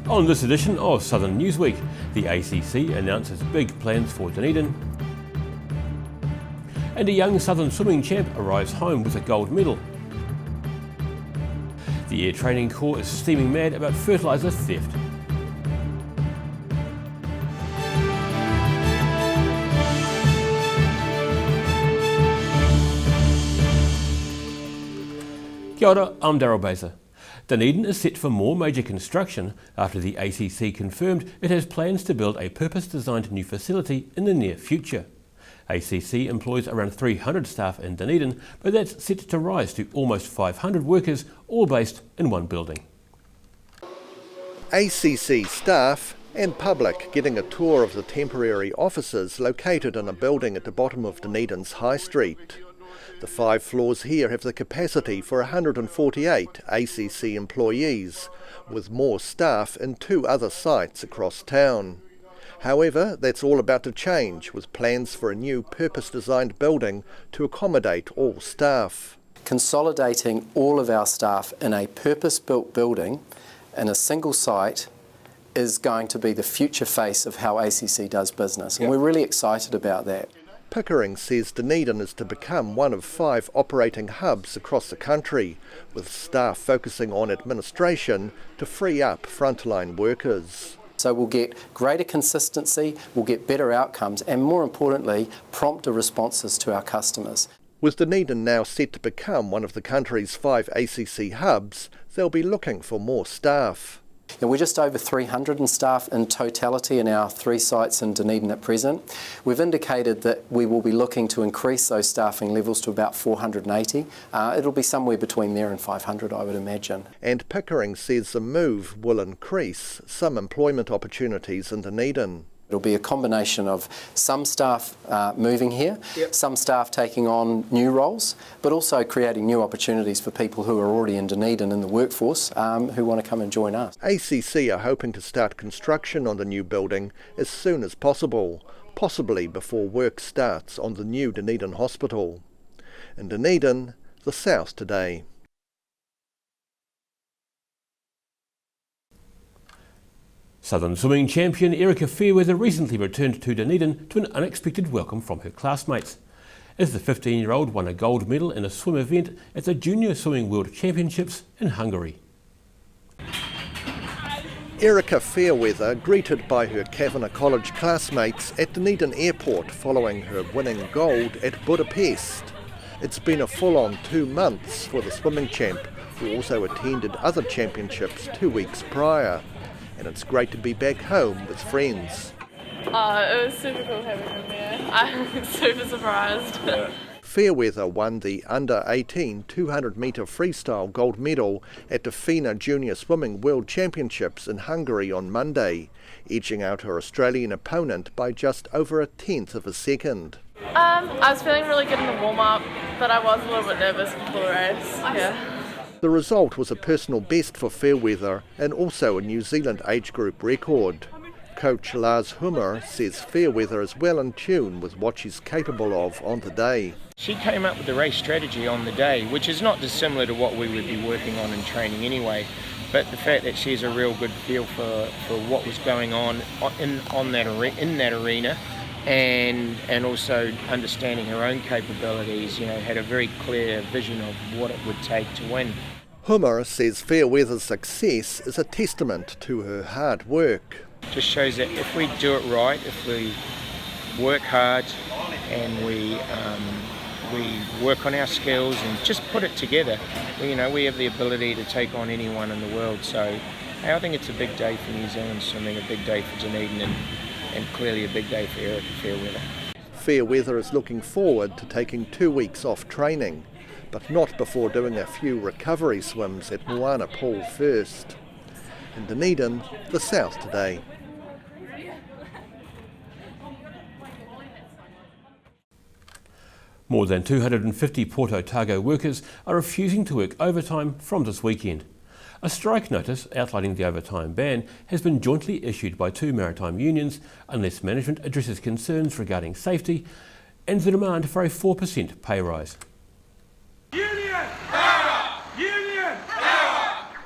On this edition of Southern Newsweek, the ACC announces big plans for Dunedin, and a young Southern swimming champ arrives home with a gold medal. The Air Training Corps is steaming mad about fertiliser theft. Kia ora, I'm Daryl Baser. Dunedin is set for more major construction after the ACC confirmed it has plans to build a purpose-designed new facility in the near future. ACC employs around 300 staff in Dunedin, but that's set to rise to almost 500 workers, all based in one building. ACC staff and public getting a tour of the temporary offices located in a building at the bottom of Dunedin's High Street. The 5 floors here have the capacity for 148 ACC employees, with more staff in 2 other sites across town. However, that's all about to change, with plans for a new purpose-designed building to accommodate all staff. Consolidating all of our staff in a purpose-built building in a single site is going to be the future face of how ACC does business, and we're really excited about that. Pickering says Dunedin is to become one of 5 operating hubs across the country, with staff focusing on administration to free up frontline workers. So we'll get greater consistency, we'll get better outcomes, and more importantly, prompter responses to our customers. With Dunedin now set to become one of the country's 5 ACC hubs, they'll be looking for more staff. And we're just over 300 in staff in totality in our 3 sites in Dunedin at present. We've indicated that we will be looking to increase those staffing levels to about 480. It'll be somewhere between there and 500, I would imagine. And Pickering says the move will increase some employment opportunities in Dunedin. It'll be a combination of some staff moving here, some staff taking on new roles, but also creating new opportunities for people who are already in Dunedin in the workforce who want to come and join us. ACC are hoping to start construction on the new building as soon as possible, possibly before work starts on the new Dunedin Hospital. In Dunedin, the South Today. Southern swimming champion Erica Fairweather recently returned to Dunedin to an unexpected welcome from her classmates, as the 15-year-old won a gold medal in a swim event at the Junior Swimming World Championships in Hungary. Erica Fairweather greeted by her Kavanagh College classmates at Dunedin Airport following her winning gold at Budapest. It's been a full-on 2 months for the swimming champ, who also attended other championships 2 weeks prior. And it's great to be back home with friends. It was super cool having them there. I'm super surprised. Fairweather won the under-18 200-metre freestyle gold medal at the FINA Junior Swimming World Championships in Hungary on Monday, edging out her Australian opponent by just over 1/10 of a second. I was feeling really good in the warm-up, but I was a little bit nervous before the race. The result was a personal best for Fairweather and also a New Zealand age group record. Coach Lars Hummer says Fairweather is well in tune with what she's capable of on the day. She came up with the race strategy on the day, which is not dissimilar to what we would be working on in training anyway, but the fact that she has a real good feel for what was going on in that arena, and also understanding her own capabilities, had a very clear vision of what it would take to win. Hummer says Fairweather's success is a testament to her hard work. Just shows that if we do it right, if we work hard and we work on our skills and just put it together, we have the ability to take on anyone in the world. So I think it's a big day for New Zealand swimming, a big day for Dunedin, and clearly a big day for Erica Fairweather. Fairweather is looking forward to taking 2 weeks off training, but not before doing a few recovery swims at Moana Pool first. In Dunedin, the South Today. More than 250 Port Otago workers are refusing to work overtime from this weekend. A strike notice outlining the overtime ban has been jointly issued by 2 maritime unions unless management addresses concerns regarding safety and the demand for a 4% pay rise.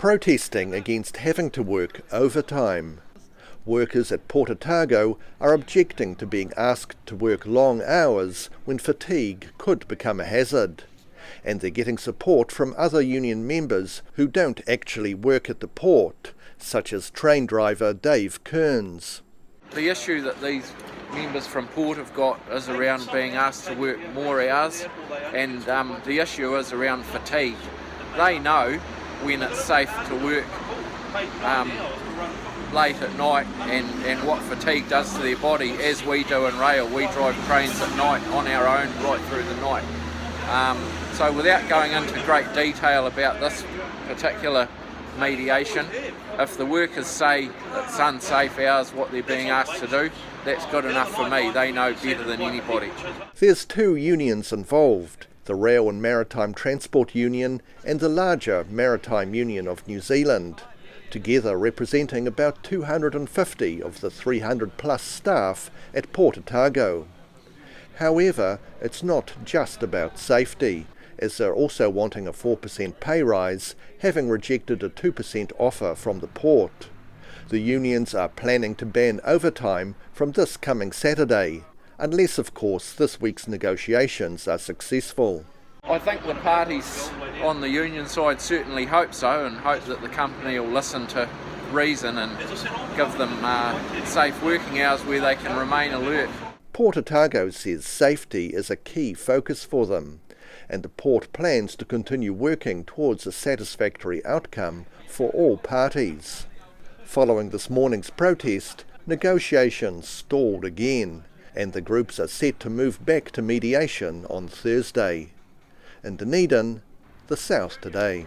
protesting against having to work overtime. Workers at Port Otago are objecting to being asked to work long hours when fatigue could become a hazard. And they're getting support from other union members who don't actually work at the port, such as train driver Dave Kearns. The issue that these members from Port have got is around being asked to work more hours, and the issue is around fatigue. They know when it's safe to work late at night and what fatigue does to their body, as we do in rail. We drive trains at night on our own right through the night. So without going into great detail about this particular mediation, if the workers say it's unsafe hours what they're being asked to do, that's good enough for me. They know better than anybody. There's two unions involved, the Rail and Maritime Transport Union and the larger Maritime Union of New Zealand, together representing about 250 of the 300 plus staff at Port Otago. However, it's not just about safety, as they're also wanting a 4% pay rise, having rejected a 2% offer from the port. The unions are planning to ban overtime from this coming Saturday, unless of course this week's negotiations are successful. I think the parties on the union side certainly hope so, and hope that the company will listen to reason and give them safe working hours where they can remain alert. Port Otago says safety is a key focus for them, and the port plans to continue working towards a satisfactory outcome for all parties. Following this morning's protest, negotiations stalled again, and the groups are set to move back to mediation on Thursday. In Dunedin, the South Today.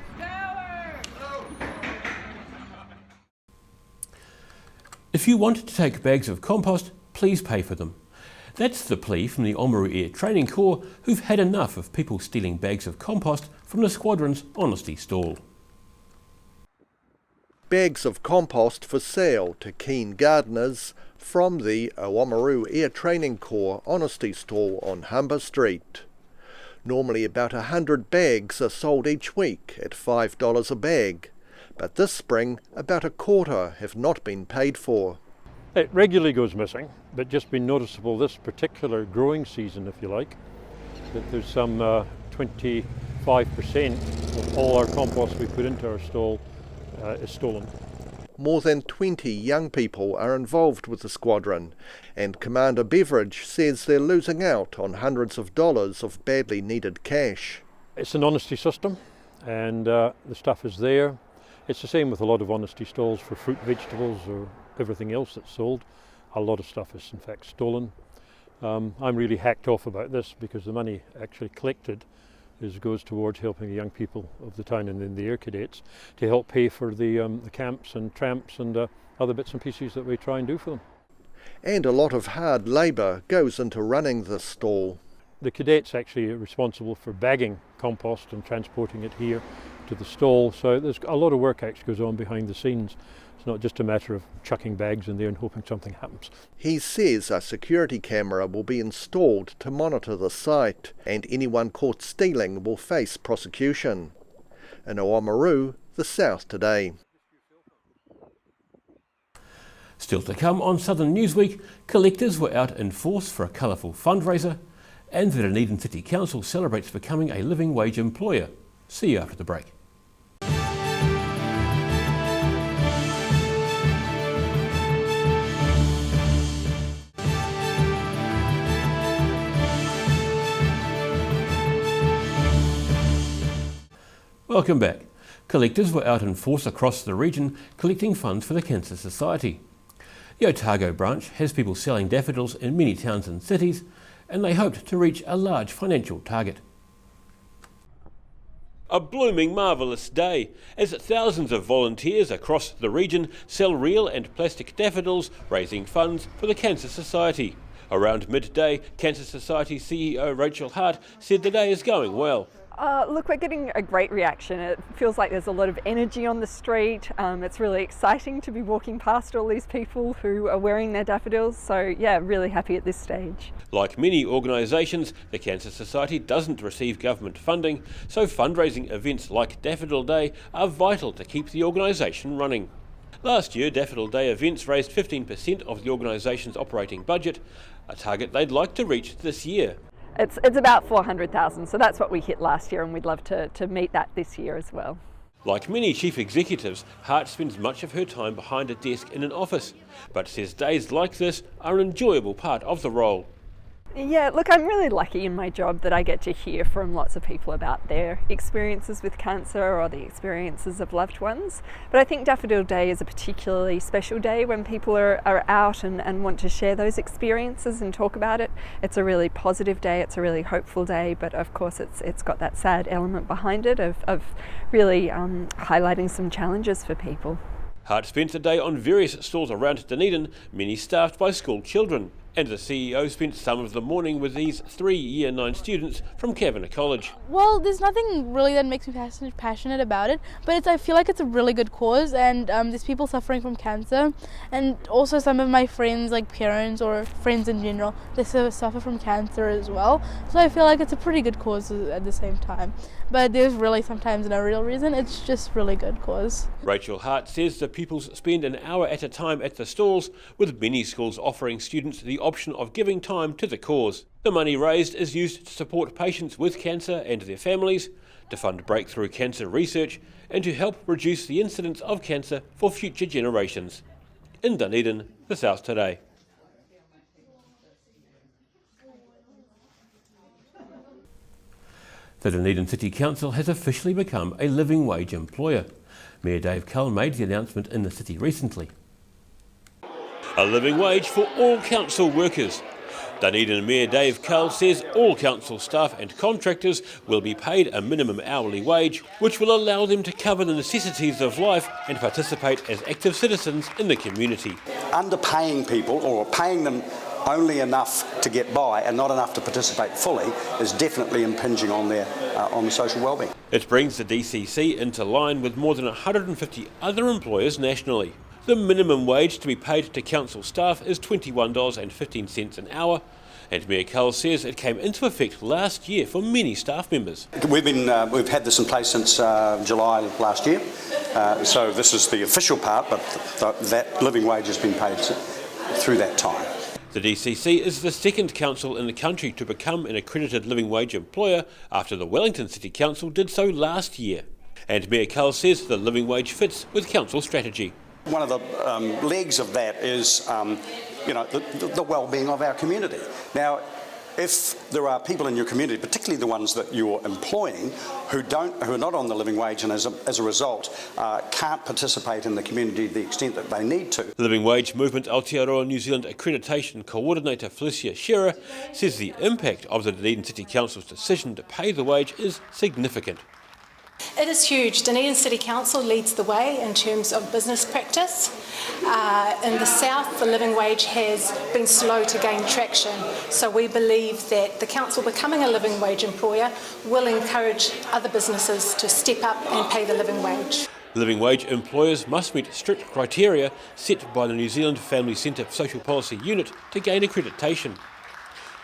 If you want to take bags of compost, please pay for them. That's the plea from the Oamaru Air Training Corps, who've had enough of people stealing bags of compost from the squadron's honesty stall. Bags of compost for sale to keen gardeners from the Oamaru Air Training Corps honesty stall on Humber Street. Normally about 100 bags are sold each week at $5 a bag, but this spring about a quarter have not been paid for. It regularly goes missing, but just been noticeable this particular growing season, if you like, that there's some 25% of all our compost we put into our stall is stolen. More than 20 young people are involved with the squadron, and Commander Beveridge says they're losing out on hundreds of dollars of badly needed cash. It's an honesty system, and the stuff is there. It's the same with a lot of honesty stalls for fruit, vegetables or everything else that's sold. A lot of stuff is in fact stolen. I'm really hacked off about this because the money actually collected goes towards helping the young people of the town and then the air cadets to help pay for the camps and tramps and other bits and pieces that we try and do for them. And a lot of hard labour goes into running this stall. The cadets actually are responsible for bagging compost and transporting it here to the stall, so there's a lot of work actually goes on behind the scenes. It's not just a matter of chucking bags in there and hoping something happens. He says a security camera will be installed to monitor the site, and anyone caught stealing will face prosecution. In Oamaru, the South Today. Still to come on Southern Newsweek, collectors were out in force for a colourful fundraiser, and the Dunedin City Council celebrates becoming a living wage employer. See you after the break. Welcome back. Collectors were out in force across the region collecting funds for the Cancer Society. The Otago branch has people selling daffodils in many towns and cities, and they hoped to reach a large financial target. A blooming marvellous day as thousands of volunteers across the region sell real and plastic daffodils, raising funds for the Cancer Society. Around midday, Cancer Society CEO Rachel Hart said the day is going well. Look, we're getting a great reaction. It feels like there's a lot of energy on the street. It's really exciting to be walking past all these people who are wearing their daffodils. So yeah, really happy at this stage. Like many organisations, the Cancer Society doesn't receive government funding, so fundraising events like Daffodil Day are vital to keep the organisation running. Last year, Daffodil Day events raised 15% of the organisation's operating budget, a target they'd like to reach this year. It's about 400,000, so that's what we hit last year, and we'd love to meet that this year as well. Like many chief executives, Hart spends much of her time behind a desk in an office, but says days like this are an enjoyable part of the role. Yeah, look, I'm really lucky in my job that I get to hear from lots of people about their experiences with cancer or the experiences of loved ones. But I think Daffodil Day is a particularly special day when people are out and want to share those experiences and talk about it. It's a really positive day, it's a really hopeful day, but of course it's got that sad element behind it of really highlighting some challenges for people. Hart spent the day on various stalls around Dunedin, many staffed by school children. And the CEO spent some of the morning with these 3 Year 9 students from Kavanagh College. Well, there's nothing really that makes me passionate about it, but I feel like it's a really good cause, and there's people suffering from cancer, and also some of my friends, like parents or friends in general, they suffer from cancer as well. So I feel like it's a pretty good cause at the same time. But there's really sometimes no real reason, it's just really good cause. Rachel Hart says the pupils spend an hour at a time at the stalls, with many schools offering students the option of giving time to the cause. The money raised is used to support patients with cancer and their families, to fund breakthrough cancer research, and to help reduce the incidence of cancer for future generations. In Dunedin, the South Today. The Dunedin City Council has officially become a living wage employer. Mayor Dave Cull made the announcement in the city recently. A living wage for all council workers. Dunedin Mayor Dave Cull says all council staff and contractors will be paid a minimum hourly wage, which will allow them to cover the necessities of life and participate as active citizens in the community. Underpaying people or paying them only enough to get by and not enough to participate fully is definitely impinging on their on social wellbeing. It brings the DCC into line with more than 150 other employers nationally. The minimum wage to be paid to council staff is $21.15 an hour, and Mayor Cull says it came into effect last year for many staff members. We've had this in place since July last year, so this is the official part, but that living wage has been paid through that time. The DCC is the second council in the country to become an accredited living wage employer after the Wellington City Council did so last year. And Mayor Cull says the living wage fits with council strategy. One of the legs of that is the well-being of our community. Now, if there are people in your community, particularly the ones that you're employing, who are not on the living wage and as a result can't participate in the community to the extent that they need to. Living Wage Movement Aotearoa New Zealand Accreditation Coordinator Felicia Shearer says the impact of the Dunedin City Council's decision to pay the wage is significant. It is huge. Dunedin City Council leads the way in terms of business practice. In the south, the living wage has been slow to gain traction, so we believe that the council becoming a living wage employer will encourage other businesses to step up and pay the living wage. Living wage employers must meet strict criteria set by the New Zealand Family Centre Social Policy Unit to gain accreditation.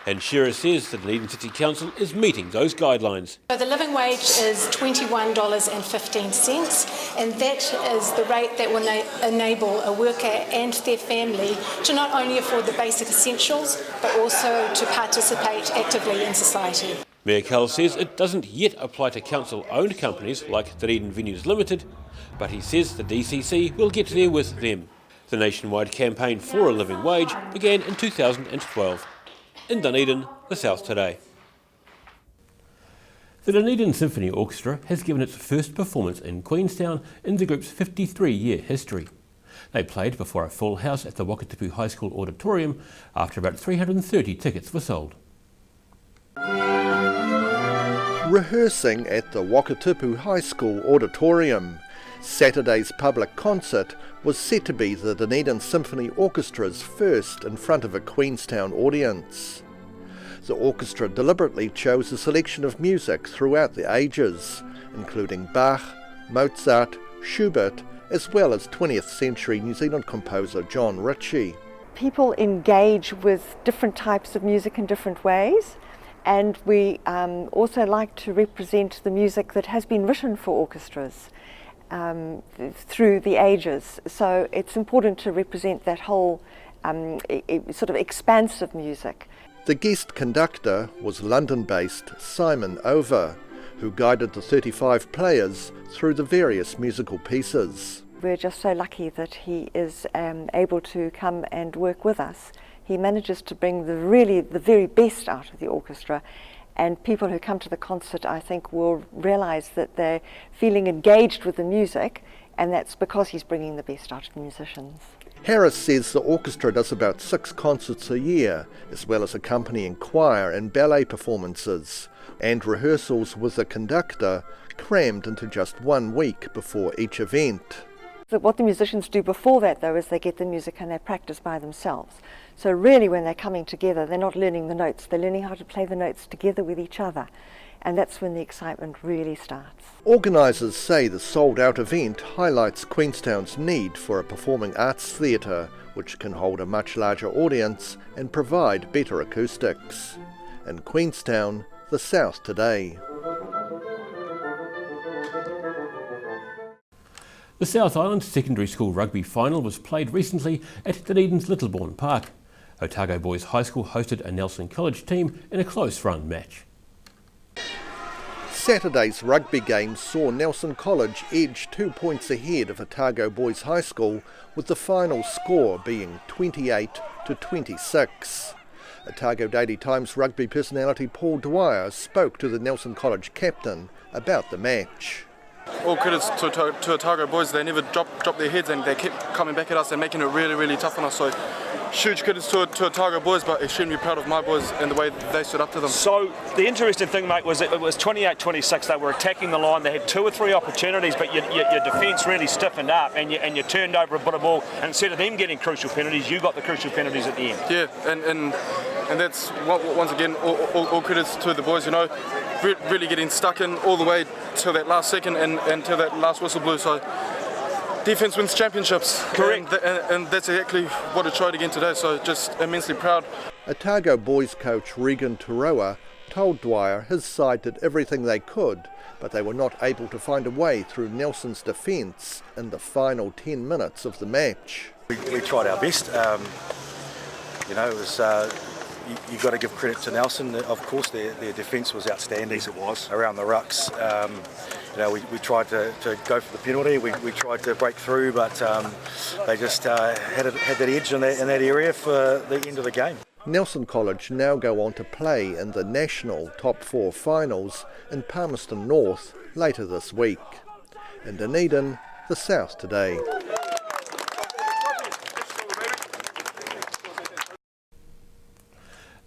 And Shearer says the Dunedin City Council is meeting those guidelines. So the living wage is $21.15, and that is the rate that will enable a worker and their family to not only afford the basic essentials, but also to participate actively in society. Mayor Cull says it doesn't yet apply to council-owned companies like Dunedin Venues Limited, but he says the DCC will get there with them. The nationwide campaign for a living wage began in 2012. In Dunedin, the South Today. The Dunedin Symphony Orchestra has given its first performance in Queenstown in the group's 53-year history. They played before a full house at the Wakatipu High School auditorium after about 330 tickets were sold. Rehearsing at the Wakatipu High School auditorium. Saturday's public concert was set to be the Dunedin Symphony Orchestra's first in front of a Queenstown audience. The orchestra deliberately chose a selection of music throughout the ages, including Bach, Mozart, Schubert, as well as 20th century New Zealand composer John Ritchie. People engage with different types of music in different ways, and we also like to represent the music that has been written for orchestras through the ages. So it's important to represent that whole sort of expansive music. The guest conductor was London-based Simon Over, who guided the 35 players through the various musical pieces. We're just so lucky that he is able to come and work with us. He manages to bring the very best out of the orchestra, and people who come to the concert, I think, will realise that they're feeling engaged with the music, and that's because he's bringing the best out of the musicians. Harris says the orchestra does about 6 concerts a year, as well as accompanying choir and ballet performances, and rehearsals with the conductor crammed into just 1 week before each event. What the musicians do before that, though, is they get the music and they practice by themselves. So really, when they're coming together, they're not learning the notes, they're learning how to play the notes together with each other. And that's when the excitement really starts. Organisers say the sold-out event highlights Queenstown's need for a performing arts theatre, which can hold a much larger audience and provide better acoustics. In Queenstown, the South Today. The South Island Secondary School Rugby final was played recently at Dunedin's Littlebourne Park. Otago Boys High School hosted a Nelson College team in a close-run match. Saturday's rugby game saw Nelson College edge 2 points ahead of Otago Boys High School, with the final score being 28-26. Otago Daily Times rugby personality Paul Dwyer spoke to the Nelson College captain about the match. All credits to Otago boys. They never dropped their heads, and they kept coming back at us and making it really, really tough on us. So huge credits to Otago boys, but extremely proud of my boys and the way they stood up to them. So the interesting thing, mate, was it was 28-26. They were attacking the line. They had 2 or 3 opportunities, but your defence really stiffened up, and you turned over a bit of ball. And instead of them getting crucial penalties, you got the crucial penalties at the end. Yeah, and that's once again all credits to the boys. You know, really getting stuck in all the way to that last second and to that last whistle blew. So defence wins championships. Correct. And that's exactly what it showed again today. So just immensely proud. Otago boys coach Regan Turoa told Dwyer his side did everything they could, but they were not able to find a way through Nelson's defence in the final 10 minutes of the match. We tried our best. You know, it was. You've got to give credit to Nelson. Of course, their defence was outstanding. Yes, it was. Around the rucks. You know, we tried to go for the penalty. We tried to break through, but they just had that edge in that area for the end of the game. Nelson College now go on to play in the national top 4 finals in Palmerston North later this week. In Dunedin, the South Today.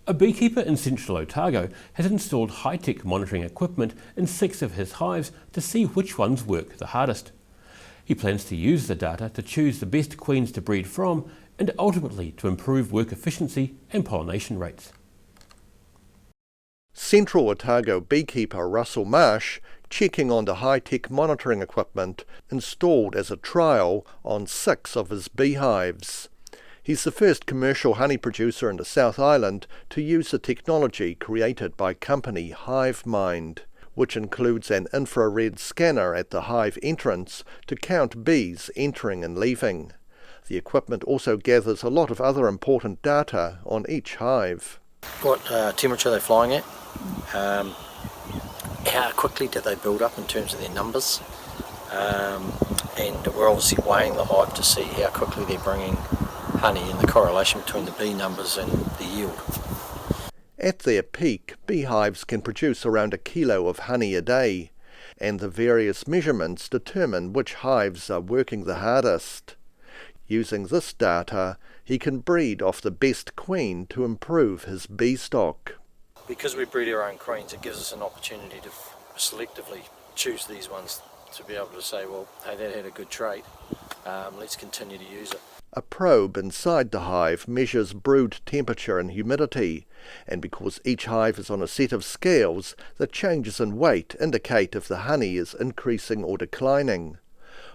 A beekeeper in central Otago has installed high-tech monitoring equipment in 6 of his hives to see which ones work the hardest. He plans to use the data to choose the best queens to breed from and ultimately to improve work efficiency and pollination rates. Central Otago beekeeper Russell Marsh checking on the high-tech monitoring equipment installed as a trial on 6 of his beehives. He's the first commercial honey producer in the South Island to use the technology created by company HiveMind, which includes an infrared scanner at the hive entrance to count bees entering and leaving. The equipment also gathers a lot of other important data on each hive. What temperature they're flying at, how quickly do they build up in terms of their numbers, and we're obviously weighing the hive to see how quickly they're bringing honey and the correlation between the bee numbers and the yield. At their peak, beehives can produce around 1 kilo of honey a day, and the various measurements determine which hives are working the hardest. Using this data, he can breed off the best queen to improve his bee stock. Because we breed our own queens, it gives us an opportunity to selectively choose these ones to be able to say, well, hey, that had a good trait, let's continue to use it. A probe inside the hive measures brood temperature and humidity, and because each hive is on a set of scales, the changes in weight indicate if the honey is increasing or declining.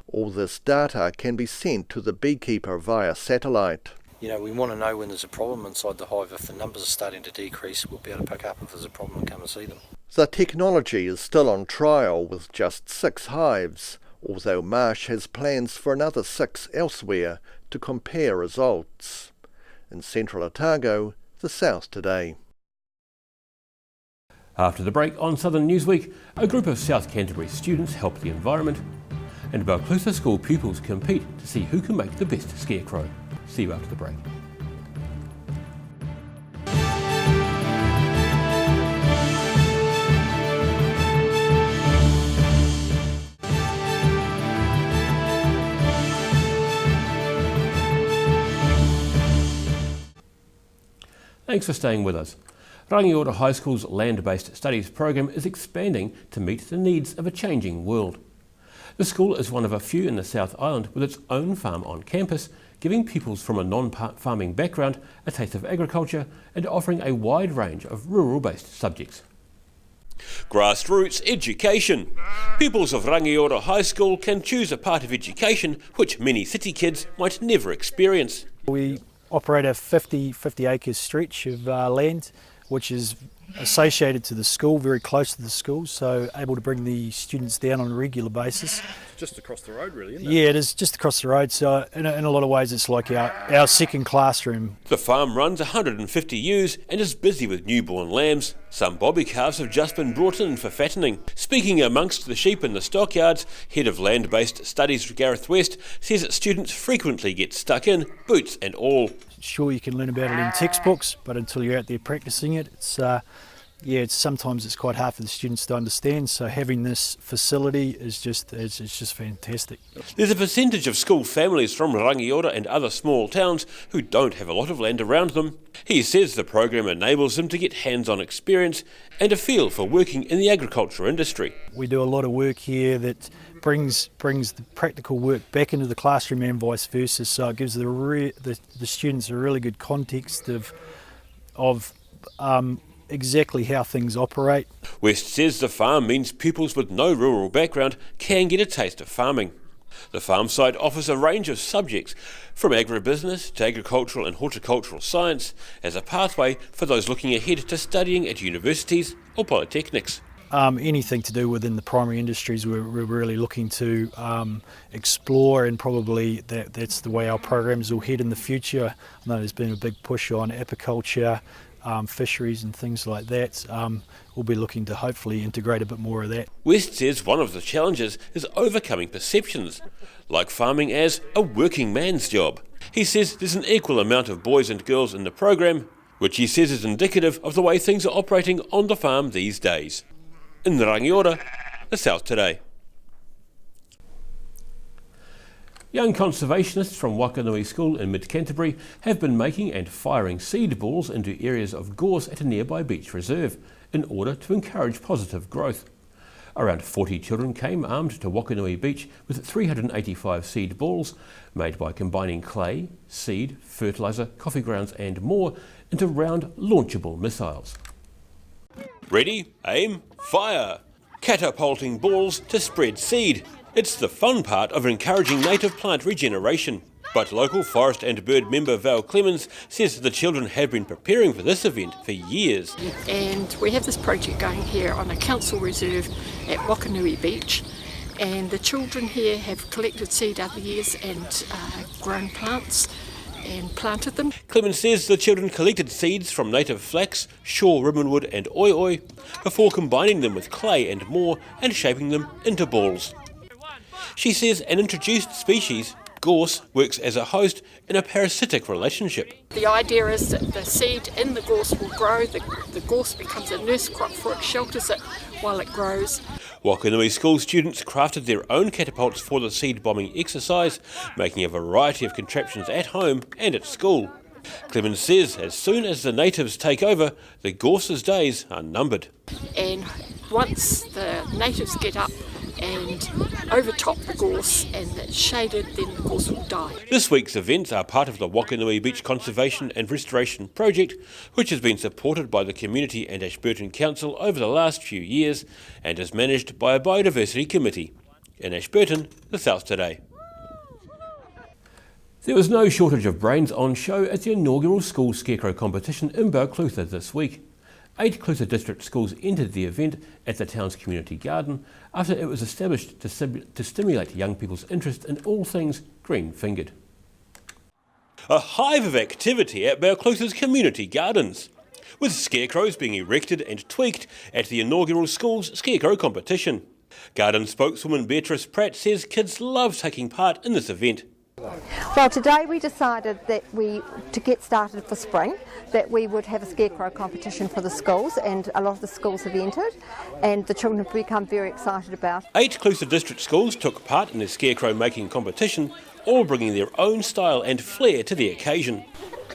All this data can be sent to the beekeeper via satellite. You know, we want to know when there's a problem inside the hive. If the numbers are starting to decrease, we'll be able to pick up if there's a problem and come and see them. The technology is still on trial with just 6 hives, although Marsh has plans for another 6 elsewhere to compare results. In central Otago, the South Today. After the break on Southern Newsweek, a group of South Canterbury students help the environment, and Balclutha School pupils compete to see who can make the best scarecrow. See you after the break. Thanks for staying with us. Rangiora High School's land-based studies program is expanding to meet the needs of a changing world. The school is one of a few in the South Island with its own farm on campus, giving pupils from a non-farming background a taste of agriculture and offering a wide range of rural-based subjects. Grassroots education. Pupils of Rangiora High School can choose a part of education which many city kids might never experience. We operate a 50 acre stretch of land which is associated to the school, very close to the school, so able to bring the students down on a regular basis. Just across the road really, isn't it? Yeah, it is just across the road, so in a lot of ways it's like our second classroom. The farm runs 150 ewes and is busy with newborn lambs. Some bobby calves have just been brought in for fattening. Speaking amongst the sheep in the stockyards, head of land-based studies Gareth West says that students frequently get stuck in, boots and all. Sure, you can learn about it in textbooks, but until you're out there practicing it, sometimes it's quite hard for the students to understand. So having this facility is just fantastic. There's a percentage of school families from Rangiora and other small towns who don't have a lot of land around them. He says the program enables them to get hands-on experience and a feel for working in the agriculture industry. We do a lot of work here that brings the practical work back into the classroom and vice versa, so it gives the students a really good context of exactly how things operate. West says the farm means pupils with no rural background can get a taste of farming. The farm site offers a range of subjects, from agribusiness to agricultural and horticultural science, as a pathway for those looking ahead to studying at universities or polytechnics. Anything to do within the primary industries we're really looking to explore, and probably that's the way our programs will head in the future. I know there's been a big push on apiculture, fisheries and things like that. We'll be looking to hopefully integrate a bit more of that. West says one of the challenges is overcoming perceptions, like farming as a working man's job. He says there's an equal amount of boys and girls in the program, which he says is indicative of the way things are operating on the farm these days. In Rangiora, the South Today. Young conservationists from Wakanui School in mid-Canterbury have been making and firing seed balls into areas of gorse at a nearby beach reserve in order to encourage positive growth. Around 40 children came armed to Wakanui Beach with 385 seed balls made by combining clay, seed, fertiliser, coffee grounds and more into round launchable missiles. Ready, aim, fire! Catapulting balls to spread seed. It's the fun part of encouraging native plant regeneration. But local forest and bird member Val Clemens says the children have been preparing for this event for years. And we have this project going here on a council reserve at Wakanui Beach. And the children here have collected seed over the years and grown plants and planted them. Clemens says the children collected seeds from native flax, shore ribbonwood and oi before combining them with clay and more and shaping them into balls. She says an introduced species, gorse, works as a host in a parasitic relationship. The idea is that the seed in the gorse will grow, the gorse becomes a nurse crop for it, shelters it while it grows. Wakanui School students crafted their own catapults for the seed bombing exercise, making a variety of contraptions at home and at school. Clemens says as soon as the natives take over, the gorse's days are numbered. And once the natives get up and overtop the gorse, and it's shaded, then the gorse will die. This week's events are part of the Wakanui Beach Conservation and Restoration Project, which has been supported by the Community and Ashburton Council over the last few years and is managed by a Biodiversity Committee. In Ashburton, the South Today. There was no shortage of brains on show at the inaugural school scarecrow competition in Clutha this week. 8 Clutha district schools entered the event at the town's community garden after it was established to stimulate young people's interest in all things green-fingered. A hive of activity at Clutha's community gardens, with scarecrows being erected and tweaked at the inaugural school's scarecrow competition. Garden spokeswoman Beatrice Pratt says kids love taking part in this event. Well, today we decided that to get started for spring, that we would have a scarecrow competition for the schools, and a lot of the schools have entered, and the children have become very excited about it. 8 Clutha district schools took part in the scarecrow making competition, all bringing their own style and flair to the occasion.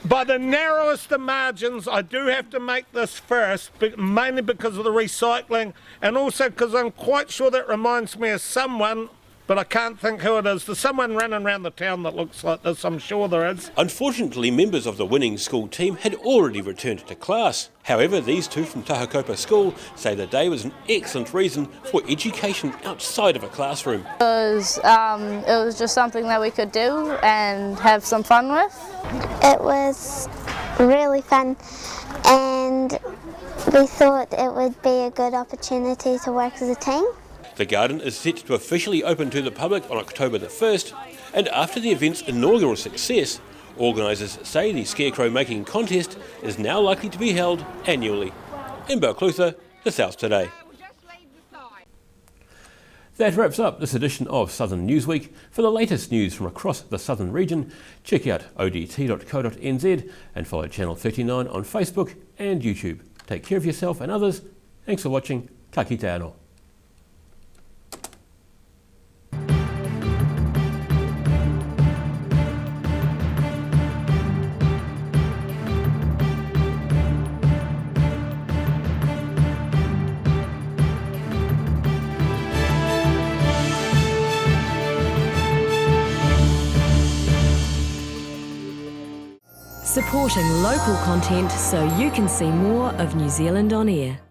By the narrowest of margins, I do have to make this first, mainly because of the recycling, and also because I'm quite sure that reminds me of someone, but I can't think who it is. There's someone running around the town that looks like this, I'm sure there is. Unfortunately, members of the winning school team had already returned to class. However, these two from Tahakopa School say the day was an excellent reason for education outside of a classroom. It was just something that we could do and have some fun with. It was really fun, and we thought it would be a good opportunity to work as a team. The garden is set to officially open to the public on October the 1st, and after the event's inaugural success, organisers say the scarecrow making contest is now likely to be held annually. In Clutha, the South Today. That wraps up this edition of Southern Newsweek. For the latest news from across the southern region, check out odt.co.nz and follow Channel 39 on Facebook and YouTube. Take care of yourself and others. Thanks for watching. Ka kite anō. Supporting local content so you can see more of New Zealand on air.